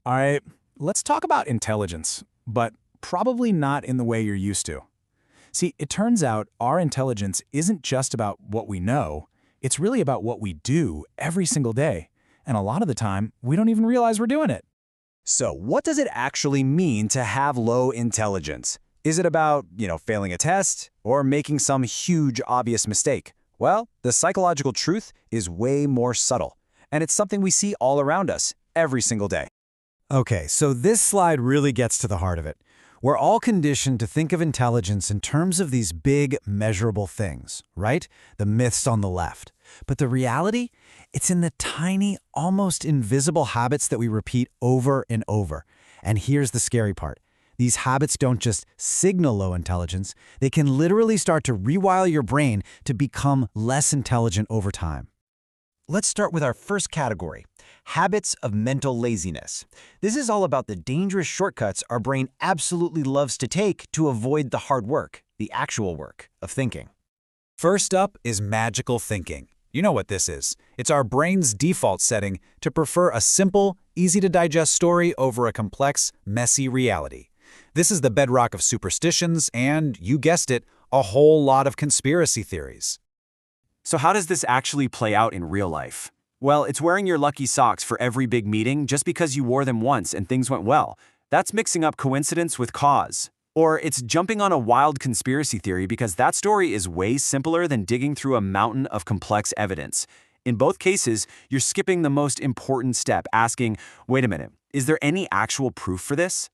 All right, let's talk about intelligence, but probably not in the way you're used to. See, it turns out our intelligence isn't just about what we know, it's really about what we do every single day. And a lot of the time, we don't even realize we're doing it. So what does it actually mean to have low intelligence? Is it about, failing a test or making some huge obvious mistake? Well, the psychological truth is way more subtle, and it's something we see all around us every single day. Okay, so this slide really gets to the heart of it. We're all conditioned to think of intelligence in terms of these big, measurable things, right? The myths on the left. But the reality? It's in the tiny, almost invisible habits that we repeat over and over. And here's the scary part. These habits don't just signal low intelligence, they can literally start to rewire your brain to become less intelligent over time. Let's start with our first category, habits of mental laziness. This is all about the dangerous shortcuts our brain absolutely loves to take to avoid the hard work, the actual work of thinking. First up is magical thinking. You know what this is. It's our brain's default setting to prefer a simple, easy-to-digest story over a complex, messy reality. This is the bedrock of superstitions and, you guessed it, a whole lot of conspiracy theories. So how does this actually play out in real life? Well, it's wearing your lucky socks for every big meeting just because you wore them once and things went well. That's mixing up coincidence with cause. Or it's jumping on a wild conspiracy theory because that story is way simpler than digging through a mountain of complex evidence. In both cases, you're skipping the most important step, asking, wait a minute, is there any actual proof for this?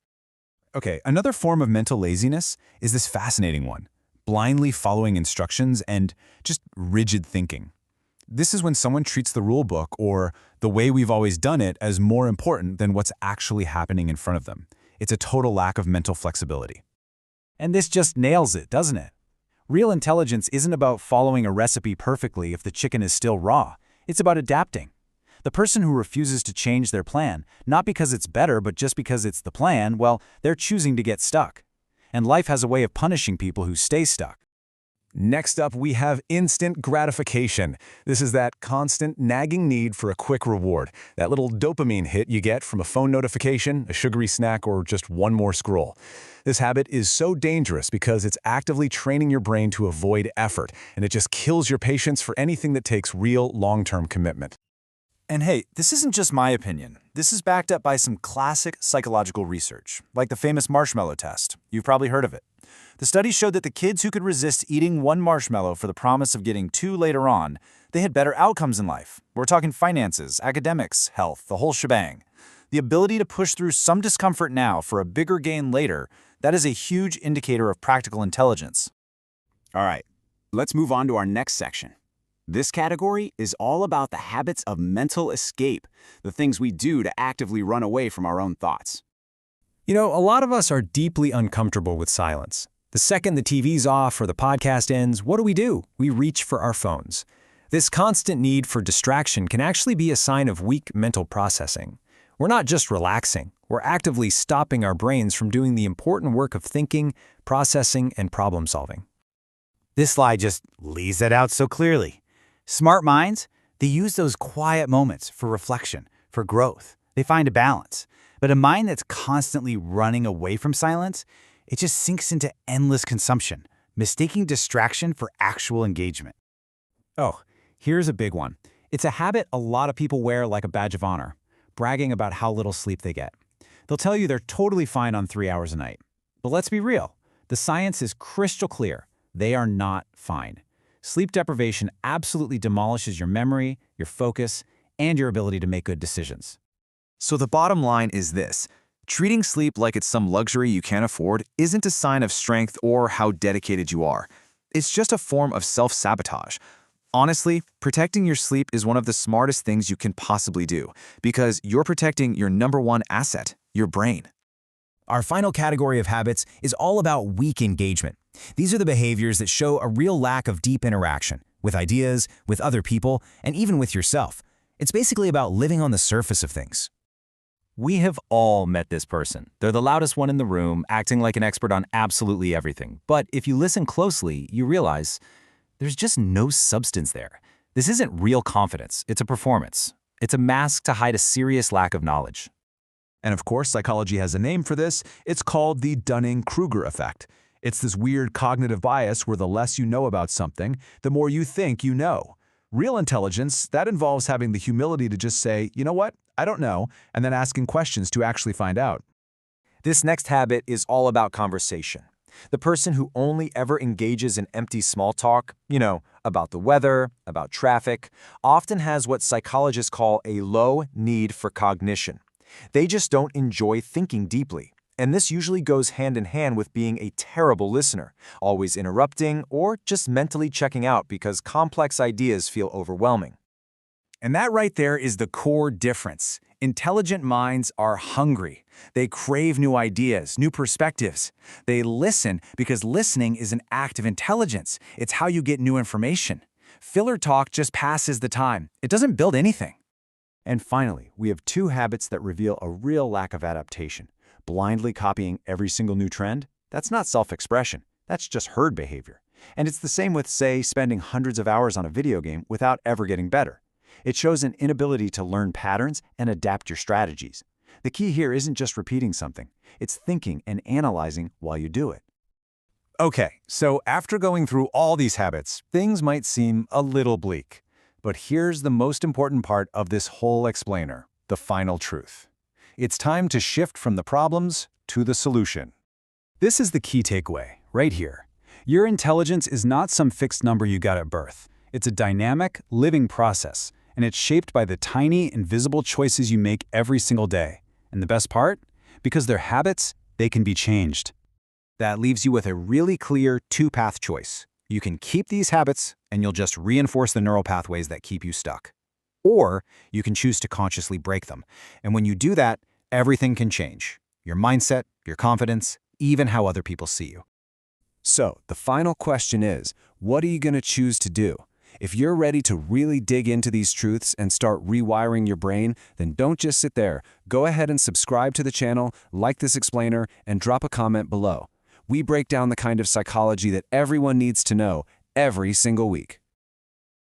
Okay, another form of mental laziness is this fascinating one. Blindly following instructions and just rigid thinking. This is when someone treats the rule book or the way we've always done it as more important than what's actually happening in front of them. It's a total lack of mental flexibility. And this just nails it, doesn't it? Real intelligence isn't about following a recipe perfectly if the chicken is still raw. It's about adapting. The person who refuses to change their plan, not because it's better but just because it's the plan, well, they're choosing to get stuck. And life has a way of punishing people who stay stuck. Next up, we have instant gratification. This is that constant, nagging need for a quick reward, that little dopamine hit you get from a phone notification, a sugary snack, or just one more scroll. This habit is so dangerous because it's actively training your brain to avoid effort, and it just kills your patience for anything that takes real, long-term commitment. And hey, this isn't just my opinion. This is backed up by some classic psychological research, like the famous marshmallow test. You've probably heard of it. The study showed that the kids who could resist eating one marshmallow for the promise of getting two later on, they had better outcomes in life. We're talking finances, academics, health, the whole shebang. The ability to push through some discomfort now for a bigger gain later, that is a huge indicator of practical intelligence. All right, let's move on to our next section. This category is all about the habits of mental escape, the things we do to actively run away from our own thoughts. A lot of us are deeply uncomfortable with silence. The second the TV's off or the podcast ends, what do? We reach for our phones. This constant need for distraction can actually be a sign of weak mental processing. We're not just relaxing, we're actively stopping our brains from doing the important work of thinking, processing, and problem solving. This slide just lays that out so clearly. Smart minds, they use those quiet moments for reflection, for growth. They find a balance. But a mind that's constantly running away from silence, it just sinks into endless consumption, mistaking distraction for actual engagement. Oh, here's a big one. It's a habit a lot of people wear like a badge of honor, bragging about how little sleep they get. They'll tell you they're totally fine on 3 hours a night. But let's be real. The science is crystal clear. They are not fine. Sleep deprivation absolutely demolishes your memory, your focus, and your ability to make good decisions. So the bottom line is this. Treating sleep like it's some luxury you can't afford isn't a sign of strength or how dedicated you are. It's just a form of self-sabotage. Honestly, protecting your sleep is one of the smartest things you can possibly do because you're protecting your number one asset, your brain. Our final category of habits is all about weak engagement. These are the behaviors that show a real lack of deep interaction with ideas, with other people, and even with yourself. It's basically about living on the surface of things. We have all met this person. They're the loudest one in the room, acting like an expert on absolutely everything. But if you listen closely, you realize there's just no substance there. This isn't real confidence. It's a performance. It's a mask to hide a serious lack of knowledge. And of course, psychology has a name for this. It's called the Dunning-Kruger effect. It's this weird cognitive bias where the less you know about something, the more you think you know. Real intelligence, that involves having the humility to just say, you know what, I don't know, and then asking questions to actually find out. This next habit is all about conversation. The person who only ever engages in empty small talk, about the weather, about traffic, often has what psychologists call a low need for cognition. They just don't enjoy thinking deeply. And this usually goes hand in hand with being a terrible listener, always interrupting or just mentally checking out because complex ideas feel overwhelming. And that right there is the core difference. Intelligent minds are hungry. They crave new ideas, new perspectives. They listen because listening is an act of intelligence. It's how you get new information. Filler talk just passes the time. It doesn't build anything. And finally, we have 2 habits that reveal a real lack of adaptation. Blindly copying every single new trend? That's not self-expression. That's just herd behavior. And it's the same with, say, spending hundreds of hours on a video game without ever getting better. It shows an inability to learn patterns and adapt your strategies. The key here isn't just repeating something. It's thinking and analyzing while you do it. Okay, so after going through all these habits, things might seem a little bleak. But here's the most important part of this whole explainer, the final truth. It's time to shift from the problems to the solution. This is the key takeaway, right here. Your intelligence is not some fixed number you got at birth. It's a dynamic, living process, and it's shaped by the tiny, invisible choices you make every single day. And the best part? Because they're habits, they can be changed. That leaves you with a really clear 2-path choice. You can keep these habits, and you'll just reinforce the neural pathways that keep you stuck. Or you can choose to consciously break them. And when you do that, everything can change. Your mindset, your confidence, even how other people see you. So, the final question is, what are you going to choose to do? If you're ready to really dig into these truths and start rewiring your brain, then don't just sit there. Go ahead and subscribe to the channel, like this explainer, and drop a comment below. We break down the kind of psychology that everyone needs to know every single week.